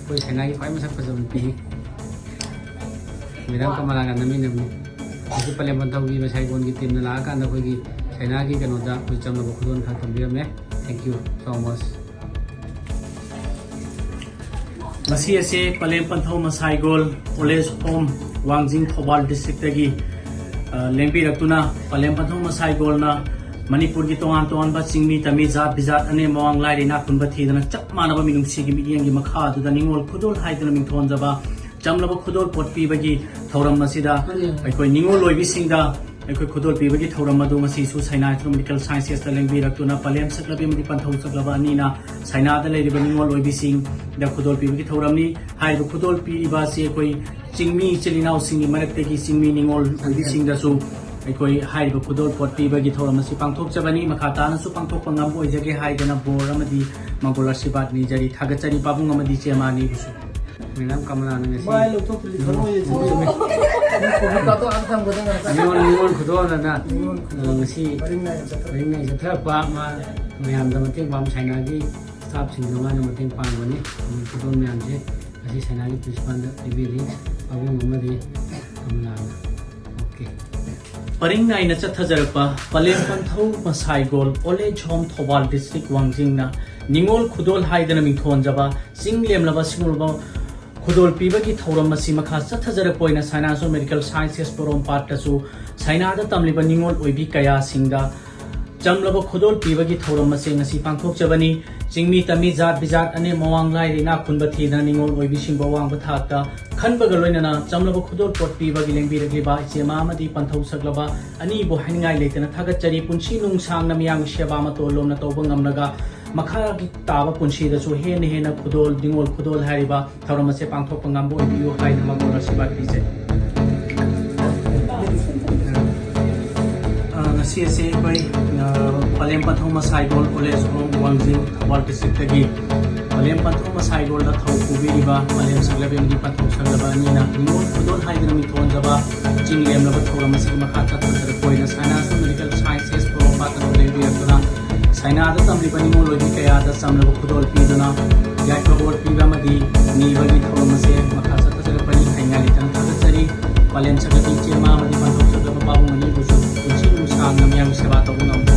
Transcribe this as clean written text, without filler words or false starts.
कोई साइना की ख्वाई मसक फजब पी मैडम कमला का नमी नमी अभी पले पंथौ की मसाइगोन की टीम ला कांदा कोई की साइना की कनोदा कोई चमलब खुदोन खा तंबिरमे थैंक यू सो मच मसी असे पलेम पंथौ मसाइगोल ओलेज होम वांगजिंग थौबाल डिस्ट्रिक्ट की लेंबी रक्तुना पलेम पंथौ मसाइगोल ना मणिपुर की तोान तोान चिंगमी तमी जात बिजात अने मवांग लाइरे ना खुनब थीदना चप मानब मिनुंसी की मिडियम की मखा दुदा निंगोल खुदोल हाइदना मिंथोन जबा चमलब खुदोल पोट पीबगी थौरम मसिदा अखोय निंगोल लोइबी सिंगदा अखोय खुदोल पीबगी थौरम मदु मसी सु साइना मेडिकल साइंसेस ता लेंबी रक्तुना पलेम सकलबी मदि पंथौ सकलबा अनीना साइना दा लेरिबा निंगोल लोइबी सिंग दा खुदोल पीबगी थौरमनी हाइबो खुदोल पीबा से अखोय चिंगमी चिलिनाव सिंगी मरक्तेगी चिंगमी निंगोल लोइबी सिंगदासु अखोई हाइबो खुदोल पोट पीबगी थौरम मसी पांथोकजबनी मखातानसु पांथोकपा ngam ओइजगे हाइदना बोर अमदि मंगोल आशीर्वाद निजरी थागचरी पाबुंग अमदि चेमानी बुसु मैडम कमला ने बाय लो तो प्लीज खनो ये का तो आप थम गदना निमोन खुदोन ना ngasi ring जथरा पा मा मयाम द मतें बाम साइना की स्टाफ सिंग मा न मतें पांगबनी खुदोन मयाम से ngasi साइना की प्रिंसिपल दिबिरी पाबुंग अमदि कमला ओके परिंग नाइन चथजरपा पलेम पंथौ मसाइगोल ओलेज होम थौबाल डिस्ट्रिक्ट वांगजिंग ना निंगोल खुदोल हाइदना मिंथोन जबा सिंग लेमलबा सिंगुलबा खुदोल पीबगी थौरम मसी मखा चथजरपोइना साइनासो मेडिकल साइंसेस पोरोम पार्टसु साइनादा तमलिबा निंगोल ओइबी कया सिंगदा चमलबा खुदोल पीबगी थौरम मसे ngasi पांथोकजबनी चिंगमी तमी जात बिजात अने मवांग लाइरेना खुनब थीदना निंगोल ओइबी सिंग बवांग बथाता खनबग लोइना चमलबा खुदोल पोट पीबगी लेंबीरगलिबा इचेमा अमदि पंथौ सकलबा अनि बो हाइनिंगाइ लेतना थागचरी पुंसी नुंसांग नमियांग सेवा मतोलोमना तौबा ngamnaga मखा की ताबा पुंसी दसु हेन हेन खुदोल निंगोल खुदोल हारिबा थौरम से पांथोकपा ngambo ओइबियो हाइना मंगोल आशीर्वाद पीजे ngasi ase koi पलेम पंथौ मसाइगोल ओलेज होम वांगजिंग थौबाल डिस्ट्रिक्ट की पलेम पंथौ मसाइगोल दा थौ पुबीरिबा पलेम सकलबेमदि पंथौ सकलबा नीना निंगोल खुदोल हाइदना मिथोन जबा चिंग लेमलबा थौरम से मखा चथजर कोइना साइनासो मेडिकल साइंसेस प्रो पातन लेबी रखना साइना दा तमली निंगोल लोइबी कया दा समलबा खुदोल पीदना याइबा बोर पीबा मदि नीबगी थौरम से मखा चथजर पनी हाइंगा लितन थागचरी पलेम सकलबी चेमा मदि पंथौ सकलबा बाबुंगनी बुसु पुंसी नुसांग नमियांग सेवा तौबा ngambo